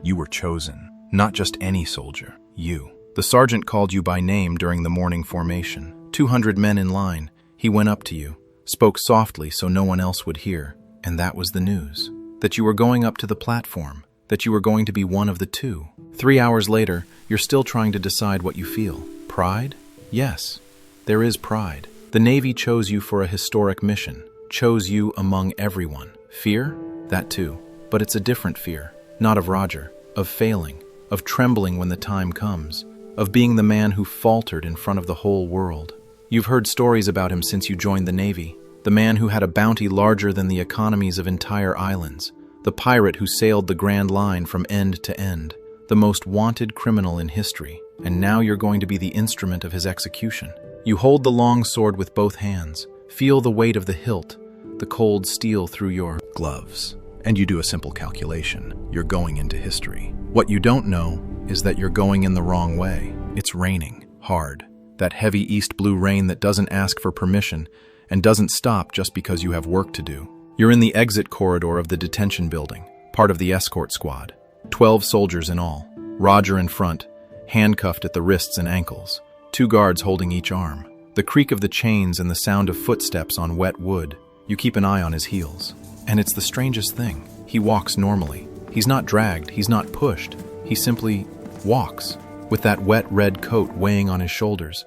You were chosen. Not just any soldier. You. The sergeant called you by name during the morning formation. 200 men in line. He went up to you, spoke softly so no one else would hear, and that was the news. That you were going up to the platform. That you were going to be one of the two. 3 hours later, you're still trying to decide what you feel. Pride? Yes, there is pride. The Navy chose you for a historic mission, chose you among everyone. Fear? That too. But it's a different fear. Not of Roger, of failing, of trembling when the time comes, of being the man who faltered in front of the whole world. You've heard stories about him since you joined the Navy, the man who had a bounty larger than the economies of entire islands, the pirate who sailed the Grand Line from end to end, the most wanted criminal in history, and now you're going to be the instrument of his execution. You hold the long sword with both hands, feel the weight of the hilt, the cold steel through your gloves, and you do a simple calculation. You're going into history. What you don't know is that you're going in the wrong way. It's raining, hard. That heavy east blue rain that doesn't ask for permission and doesn't stop just because you have work to do. You're in the exit corridor of the detention building, part of the escort squad. 12 soldiers in all. Roger in front, handcuffed at the wrists and ankles. 2 guards holding each arm. The creak of the chains and the sound of footsteps on wet wood. You keep an eye on his heels. And it's the strangest thing. He walks normally. He's not dragged, he's not pushed. He simply walks, with that wet red coat weighing on his shoulders,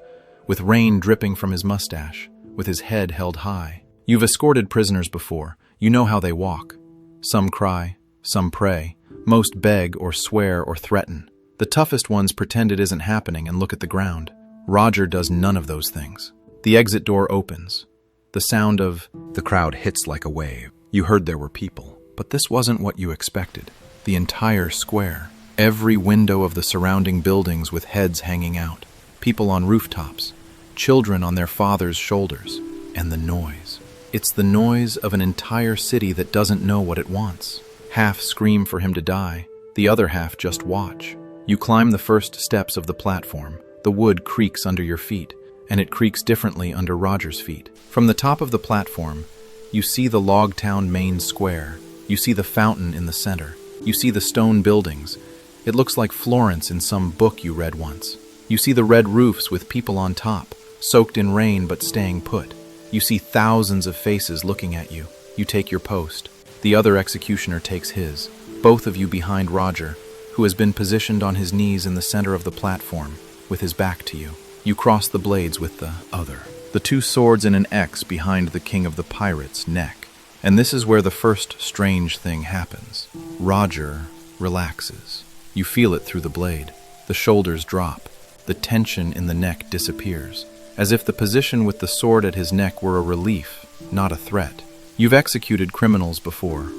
with rain dripping from his mustache, with his head held high. You've escorted prisoners before. You know how they walk. Some cry, some pray. Most beg or swear or threaten. The toughest ones pretend it isn't happening and look at the ground. Roger does none of those things. The exit door opens. The sound of the crowd hits like a wave. You heard there were people, but this wasn't what you expected. The entire square, every window of the surrounding buildings with heads hanging out, people on rooftops, children on their fathers' shoulders, and the noise. It's the noise of an entire city that doesn't know what it wants. Half scream for him to die, the other half just watch. You climb the first steps of the platform. The wood creaks under your feet, and it creaks differently under Roger's feet. From the top of the platform, you see the Loguetown main square. You see the fountain in the center. You see the stone buildings. It looks like Florence in some book you read once. You see the red roofs with people on top, soaked in rain but staying put. You see thousands of faces looking at you. You take your post. The other executioner takes his. Both of you behind Roger, who has been positioned on his knees in the center of the platform, with his back to you. You cross the blades with the other. The 2 swords in an X behind the king of the pirates' neck. And this is where the first strange thing happens. Roger relaxes. You feel it through the blade. The shoulders drop. The tension in the neck disappears, as if the position with the sword at his neck were a relief, not a threat. You've executed criminals before.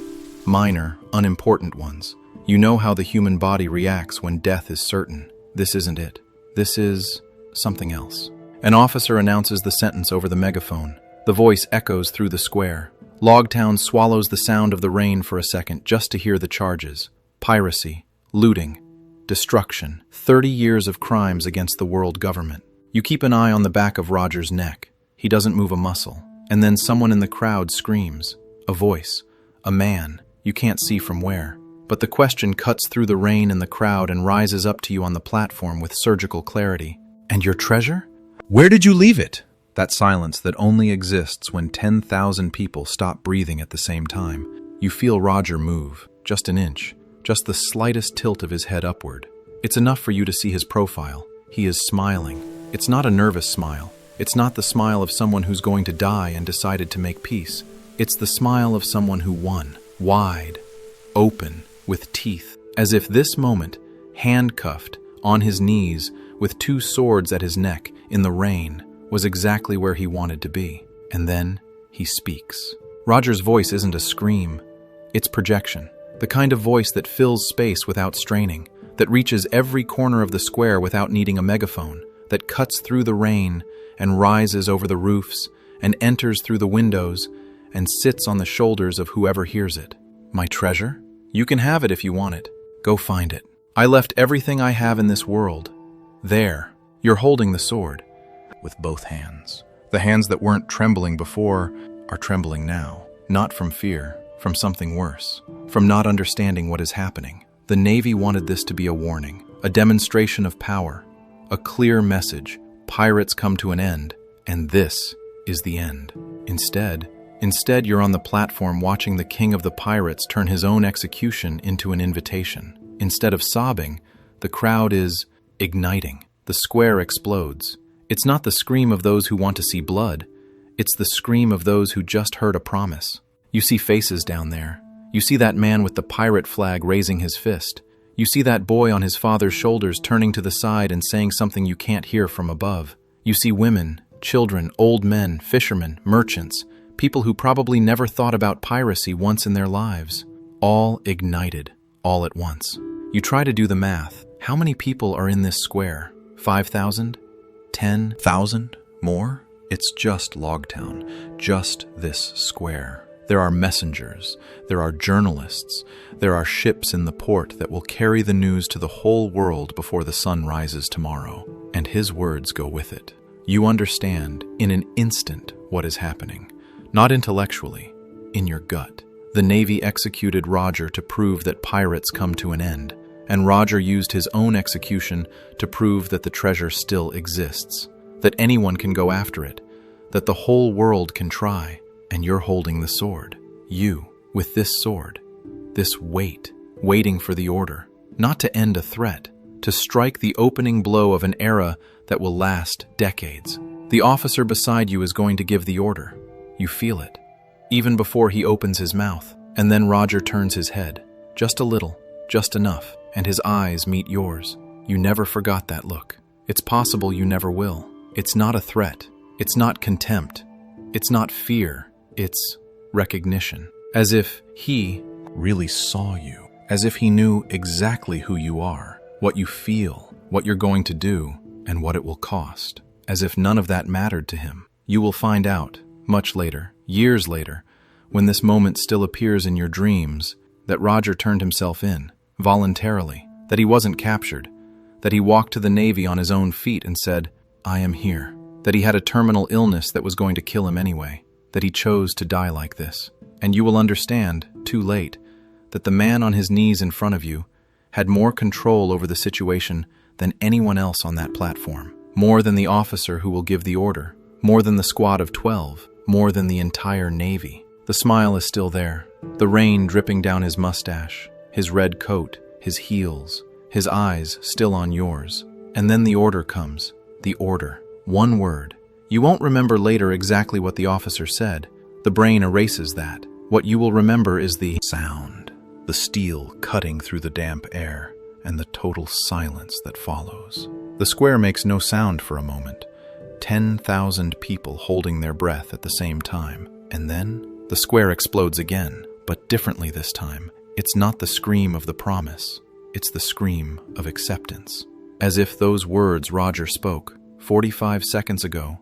Minor, unimportant ones. You know how the human body reacts when death is certain. This isn't it. This is something else. An officer announces the sentence over the megaphone. The voice echoes through the square. Loguetown swallows the sound of the rain for a second just to hear the charges. Piracy, looting, destruction, 30 years of crimes against the world government. You keep an eye on the back of Roger's neck. He doesn't move a muscle. And then someone in the crowd screams. A voice. A man. You can't see from where. But the question cuts through the rain and the crowd and rises up to you on the platform with surgical clarity. And your treasure? Where did you leave it? That silence that only exists when 10,000 people stop breathing at the same time. You feel Roger move, just an inch, just the slightest tilt of his head upward. It's enough for you to see his profile. He is smiling. It's not a nervous smile. It's not the smile of someone who's going to die and decided to make peace. It's the smile of someone who won, wide, open, with teeth, as if this moment, handcuffed, on his knees, with 2 swords at his neck, in the rain, was exactly where he wanted to be. And then he speaks. Roger's voice isn't a scream. It's projection. The kind of voice that fills space without straining, that reaches every corner of the square without needing a megaphone, that cuts through the rain and rises over the roofs and enters through the windows and sits on the shoulders of whoever hears it. My treasure? You can have it if you want it. Go find it. I left everything I have in this world. There. You're holding the sword. With both hands. The hands that weren't trembling before are trembling now. Not from fear, from something worse. From not understanding what is happening. The Navy wanted this to be a warning, a demonstration of power, a clear message: pirates come to an end, and this is the end. Instead, you're on the platform watching the king of the pirates turn his own execution into an invitation. Instead of sobbing, the crowd is igniting. The square explodes. It's not the scream of those who want to see blood. It's the scream of those who just heard a promise. You see faces down there. You see that man with the pirate flag raising his fist. You see that boy on his father's shoulders turning to the side and saying something you can't hear from above. You see women, children, old men, fishermen, merchants, people who probably never thought about piracy once in their lives, all ignited, all at once. You try to do the math. How many people are in this square? 5,000? 10,000? More? It's just Loguetown, just this square. There are messengers, there are journalists, there are ships in the port that will carry the news to the whole world before the sun rises tomorrow, and his words go with it. You understand in an instant what is happening, not intellectually, in your gut. The Navy executed Roger to prove that pirates come to an end, and Roger used his own execution to prove that the treasure still exists, that anyone can go after it, that the whole world can try, and you're holding the sword. You, with this sword, this weight, waiting for the order, not to end a threat, to strike the opening blow of an era that will last decades. The officer beside you is going to give the order. You feel it, even before he opens his mouth. And then Roger turns his head, just a little, just enough, and his eyes meet yours. You never forgot that look. It's possible you never will. It's not a threat. It's not contempt. It's not fear. It's recognition. As if he really saw you. As if he knew exactly who you are, what you feel, what you're going to do, and what it will cost. As if none of that mattered to him. You will find out, much later, years later, when this moment still appears in your dreams, that Roger turned himself in, voluntarily, that he wasn't captured, that he walked to the Navy on his own feet and said, "I am here," that he had a terminal illness that was going to kill him anyway, that he chose to die like this. And you will understand, too late, that the man on his knees in front of you had more control over the situation than anyone else on that platform, more than the officer who will give the order, more than the squad of 12, more than the entire Navy. The smile is still there, the rain dripping down his mustache, his red coat, his heels, his eyes still on yours. And then the order comes, the order. One word. You won't remember later exactly what the officer said. The brain erases that. What you will remember is the sound, the steel cutting through the damp air, and the total silence that follows. The square makes no sound for a moment. 10,000 people holding their breath at the same time. And then the square explodes again, but differently this time. It's not the scream of the promise. It's the scream of acceptance. As if those words Roger spoke 45 seconds ago,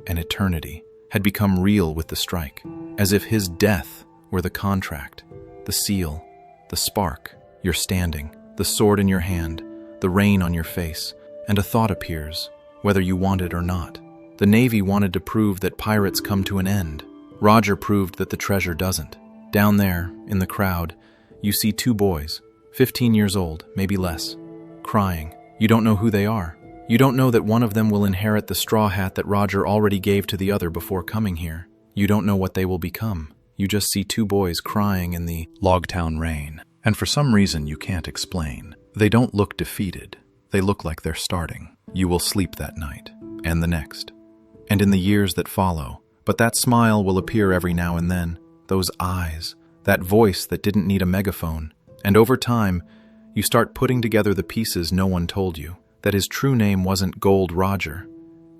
an eternity, had become real with the strike. As if his death were the contract, the seal, the spark. You're standing, the sword in your hand, the rain on your face, and a thought appears, whether you want it or not. The Navy wanted to prove that pirates come to an end. Roger proved that the treasure doesn't. Down there, in the crowd, you see two boys, 15 years old, maybe less, crying. You don't know who they are. You don't know that one of them will inherit the straw hat that Roger already gave to the other before coming here. You don't know what they will become. You just see two boys crying in the Loguetown rain. And for some reason you can't explain, they don't look defeated. They look like they're starting. You will sleep that night, and the next, and in the years that follow. But that smile will appear every now and then, those eyes, that voice that didn't need a megaphone. And over time, you start putting together the pieces no one told you. That his true name wasn't Gold Roger.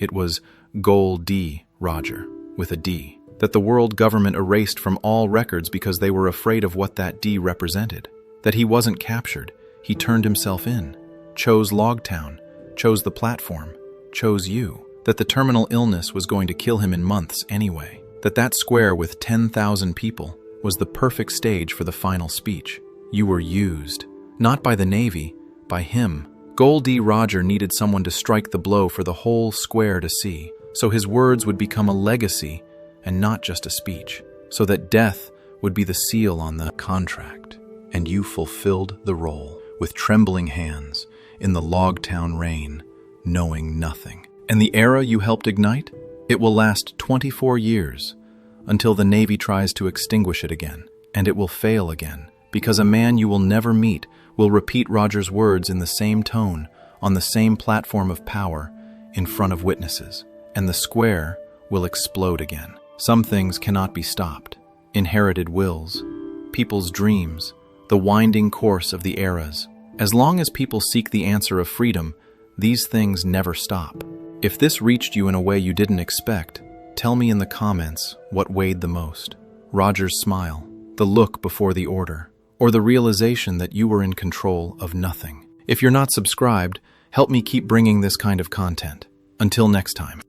It was Gol D Roger, with a D. That the world government erased from all records because they were afraid of what that D represented. That he wasn't captured. He turned himself in. Chose Loguetown. Chose the platform. Chose you. That the terminal illness was going to kill him in months anyway. That square with 10,000 people was the perfect stage for the final speech. You were used. Not by the Navy, by him. Gol D Roger needed someone to strike the blow for the whole square to see, so his words would become a legacy and not just a speech, so that death would be the seal on the contract. And you fulfilled the role. with trembling hands, in the Loguetown rain, knowing nothing. And the era you helped ignite? It will last 24 years, until the Navy tries to extinguish it again, and it will fail again, because a man you will never meet will repeat Roger's words in the same tone, on the same platform of power, in front of witnesses, and the square will explode again. Some things cannot be stopped. Inherited wills, people's dreams, the winding course of the eras. As long as people seek the answer of freedom, these things never stop. If this reached you in a way you didn't expect, tell me in the comments what weighed the most. Roger's smile, the look before the order, or the realization that you were in control of nothing. If you're not subscribed, help me keep bringing this kind of content. Until next time.